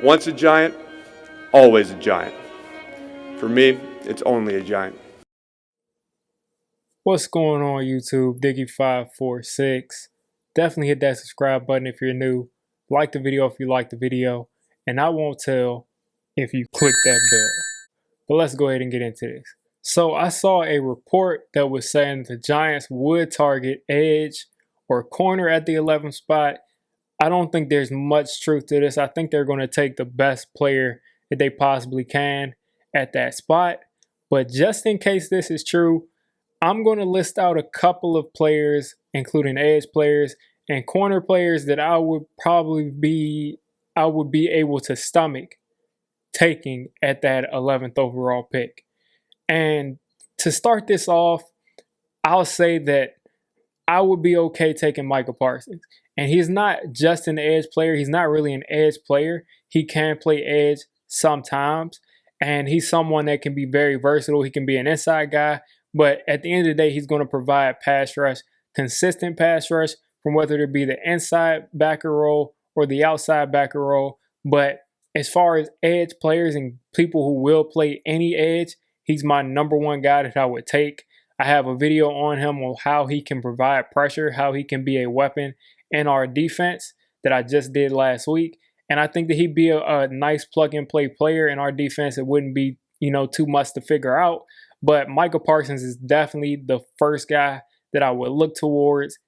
Once a giant, always a giant. For me, it's only a giant. What's going on YouTube? Diggy546. Definitely hit that subscribe button if you're new. Like the video if you like the video. And I won't tell if you click that bell. But let's go ahead and get into this. So I saw a report that was saying the Giants would target edge or corner at the 11th spot. I don't think there's much truth to this. I think they're going to take the best player that they possibly can at that spot. But just in case this is true, I'm going to list out a couple of players, including edge players and corner players that I would be able to stomach taking at that 11th overall pick. And to start this off, I'll say that I would be okay taking Micah Parsons. And he's not just an edge player. He's not really an edge player. He can play edge sometimes. And he's someone that can be very versatile. He can be an inside guy. But at the end of the day, he's going to provide pass rush, consistent pass rush, from whether it be the inside backer role or the outside backer role. But as far as edge players and people who will play any edge, he's my number one guy that I would take. I have a video on him on how he can provide pressure, how he can be a weapon in our defense that I just did last week. And I think that he'd be a nice plug-and-play player in our defense. It wouldn't be, too much to figure out. But Micah Parsons is definitely the first guy that I would look towards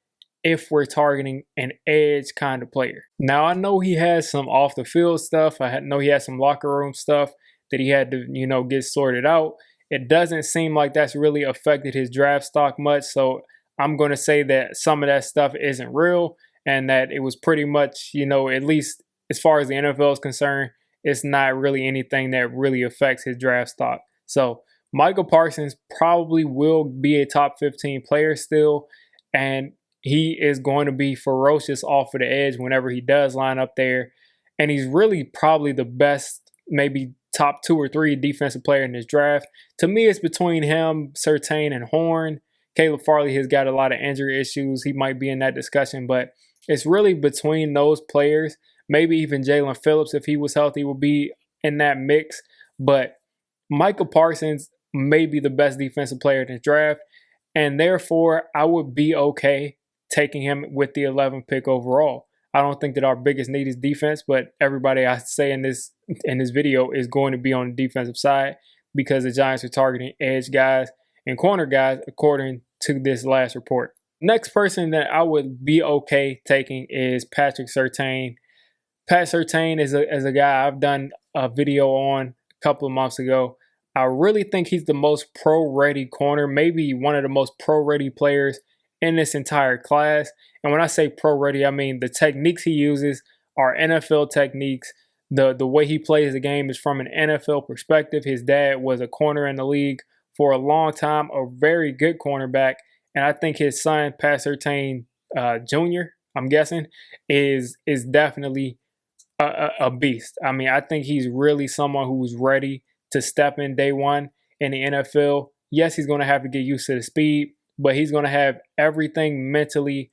if we're targeting an edge kind of player. Now, I know he has some off-the-field stuff. I know he has some locker room stuff that he had to, get sorted out. It doesn't seem like that's really affected his draft stock much. So I'm going to say that some of that stuff isn't real and that it was pretty much, at least as far as the NFL is concerned, it's not really anything that really affects his draft stock. So Micah Parsons probably will be a top 15 player still, and he is going to be ferocious off of the edge whenever he does line up there. And he's really probably the best, maybe top 2 or 3 defensive player in this draft. To me, it's between him, Surtain, and Horn. Caleb Farley has got a lot of injury issues. He might be in that discussion, but it's really between those players. Maybe even Jalen Phillips, if he was healthy, will be in that mix. But Micah Parsons may be the best defensive player in the draft, and therefore I would be okay taking him with the 11th pick overall. I don't think that our biggest need is defense, but everybody I say in this video is going to be on the defensive side because the Giants are targeting edge guys and corner guys according to this last report. Next person that I would be okay taking is Patrick Surtain. Pat Surtain is a guy I've done a video on a couple of months ago. I really think he's the most pro-ready corner, maybe one of the most pro-ready players in this entire class. And when I say pro-ready, I mean the techniques he uses are NFL techniques. The way he plays the game is from an NFL perspective. His dad was a corner in the league for a long time, a very good cornerback. And I think his son, Pat Surtain Jr., I'm guessing, is definitely a beast. I mean, I think he's really someone who's ready to step in day one in the NFL. Yes, he's going to have to get used to the speed, but he's going to have everything mentally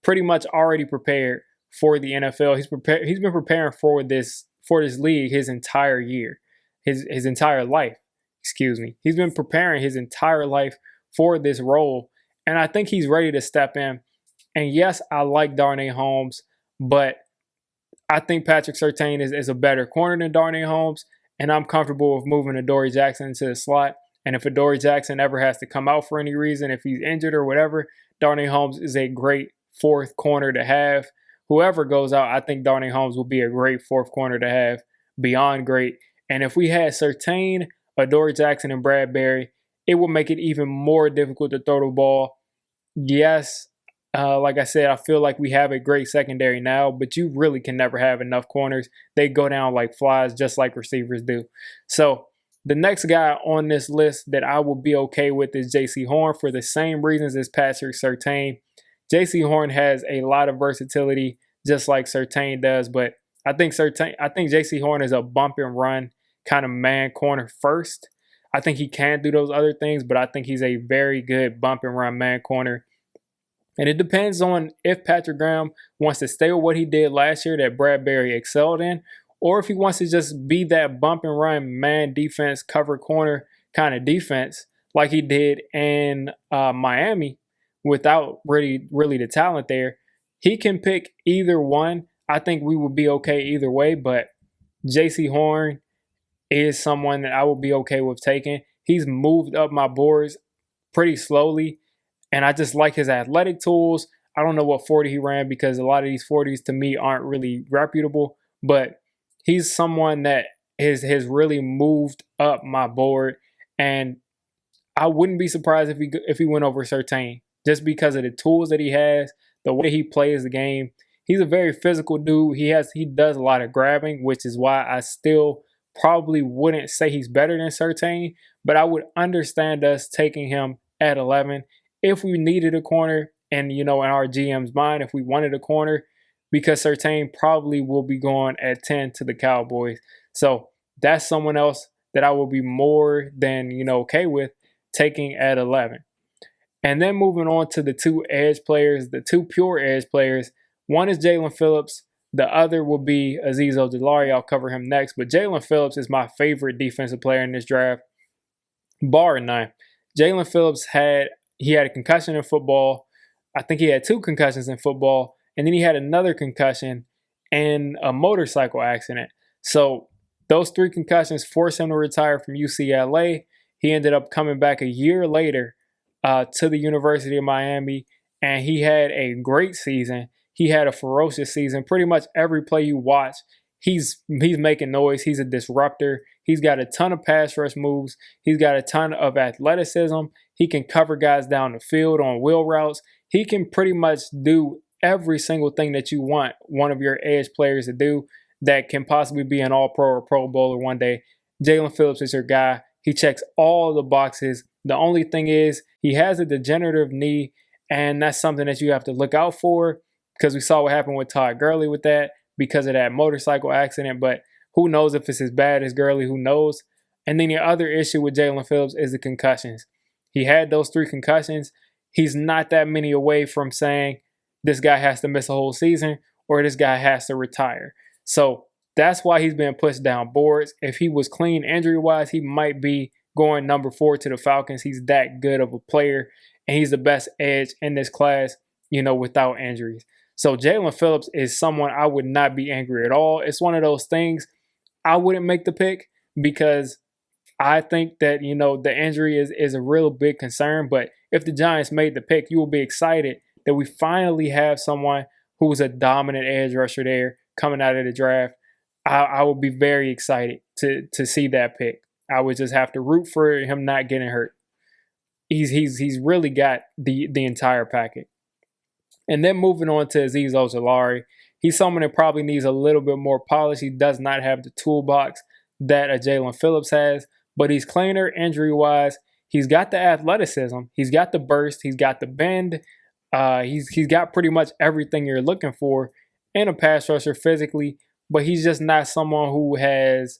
pretty much already prepared for the NFL. He's been preparing for this league his entire year, his entire life. Excuse me. He's been preparing his entire life for this role, and I think he's ready to step in. And yes, I like Darnay Holmes, but I think Patrick Surtain is a better corner than Darnay Holmes. And I'm comfortable with moving Adoree Jackson into the slot. And if Adoree Jackson ever has to come out for any reason, if he's injured or whatever, Darnay Holmes is a great 4th corner to have. Whoever goes out, I think Darnay Holmes will be a great 4th corner to have, beyond great. And if we had Surtain, Adoree Jackson, and Bradbury, it would make it even more difficult to throw the ball. Yes, like I said, I feel like we have a great secondary now, but you really can never have enough corners. They go down like flies, just like receivers do. So the next guy on this list that I will be okay with is J.C. Horn for the same reasons as Patrick Surtain. J.C. Horn has a lot of versatility, just like Surtain does, but I think J.C. Horn is a bump and run kind of man corner first. I think he can do those other things, but I think he's a very good bump and run man corner. And it depends on if Patrick Graham wants to stay with what he did last year that Bradbury excelled in, or if he wants to just be that bump and run man defense, cover corner kind of defense like he did in Miami without really the talent there. He can pick either one. I think we would be okay either way, but JC Horn is someone that I would be okay with taking. He's moved up my boards pretty slowly, and I just like his athletic tools. I don't know what 40 he ran because a lot of these 40s to me aren't really reputable, but he's someone that has really moved up my board, and I wouldn't be surprised if he went over Surtain just because of the tools that he has, the way he plays the game. He's a very physical dude. He does a lot of grabbing, which is why I still probably wouldn't say he's better than Surtain, but I would understand us taking him at 11 if we needed a corner, and in our GM's mind, if we wanted a corner, because Surtain probably will be going at 10 to the Cowboys. So that's someone else that I will be more than okay with taking at 11. And then moving on to the two edge players, the two pure edge players. One is Jaelan Phillips. The other will be Azeez Ojulari. I'll cover him next. But Jaelan Phillips is my favorite defensive player in this draft, bar none. Jaelan Phillips had a concussion in football. I think he had 2 concussions in football. And then he had another concussion in a motorcycle accident. So those 3 concussions forced him to retire from UCLA. He ended up coming back a year later to the University of Miami, and he had a great season. He had a ferocious season. Pretty much every play you watch, he's making noise. He's a disruptor. He's got a ton of pass rush moves. He's got a ton of athleticism. He can cover guys down the field on wheel routes. He can pretty much do every single thing that you want one of your edge players to do that can possibly be an all-pro or Pro Bowler one day. Jaelan Phillips is your guy. He checks all the boxes. The only thing is he has a degenerative knee, and that's something that you have to look out for because we saw what happened with Todd Gurley with that because of that motorcycle accident. But who knows if it's as bad as Gurley? Who knows? And then the other issue with Jaelan Phillips is the concussions. He had those 3 concussions. He's not that many away from saying this guy has to miss a whole season or this guy has to retire. So that's why he's been pushed down boards. If he was clean injury-wise, he might be going number 4 to the Falcons. He's that good of a player, and he's the best edge in this class, without injuries. So Jaelan Phillips is someone I would not be angry at all. It's one of those things I wouldn't make the pick because I think that, the injury is a real big concern. But if the Giants made the pick, you will be excited that we finally have someone who's a dominant edge rusher there coming out of the draft. I would be very excited to see that pick. I would just have to root for him not getting hurt. He's really got the entire packet. And then moving on to Azeez Ojulari, he's someone that probably needs a little bit more polish. He does not have the toolbox that a Jaelan Phillips has, but he's cleaner injury-wise. He's got the athleticism. He's got the burst. He's got the bend. He's got pretty much everything you're looking for in a pass rusher physically, but he's just not someone who has,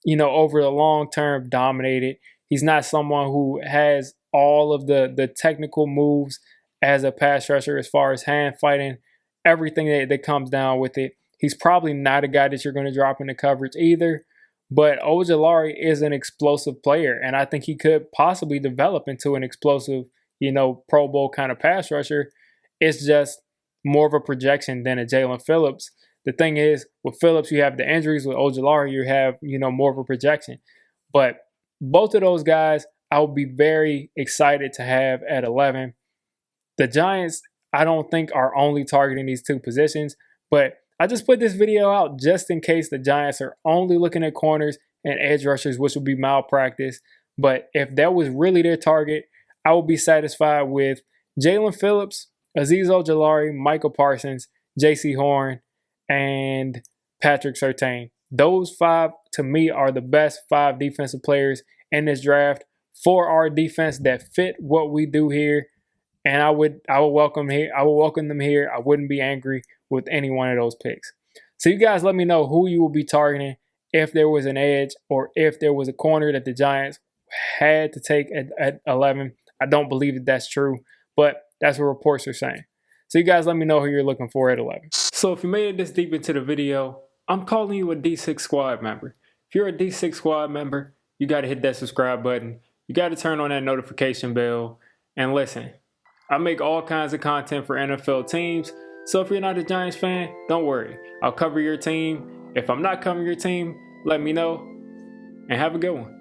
over the long term dominated. He's not someone who has all of the technical moves as a pass rusher as far as hand fighting, everything that comes down with it. He's probably not a guy that you're going to drop into coverage either, but Ojulari is an explosive player, and I think he could possibly develop into an explosive, Pro Bowl kind of pass rusher. It's just more of a projection than a Jaelan Phillips. The thing is, with Phillips, you have the injuries. With Ojulari, you have, more of a projection. But both of those guys, I would be very excited to have at 11. The Giants, I don't think, are only targeting these 2 positions, but I just put this video out just in case the Giants are only looking at corners and edge rushers, which would be malpractice. But if that was really their target, I would be satisfied with Jaelan Phillips, Azeez Ojulari, Micah Parsons, JC Horn, and Patrick Surtain. Those 5, to me, are the best 5 defensive players in this draft for our defense that fit what we do here. And I would welcome them here. I wouldn't be angry with any one of those picks. So you guys let me know who you will be targeting if there was an edge or if there was a corner that the Giants had to take at 11. I don't believe that that's true, but that's what reports are saying. So you guys let me know who you're looking for at 11. So if you made it this deep into the video, I'm calling you a D6 squad member. If you're a D6 squad member, you got to hit that subscribe button. You got to turn on that notification bell. And listen, I make all kinds of content for NFL teams. So if you're not a Giants fan, don't worry. I'll cover your team. If I'm not covering your team, let me know. And have a good one.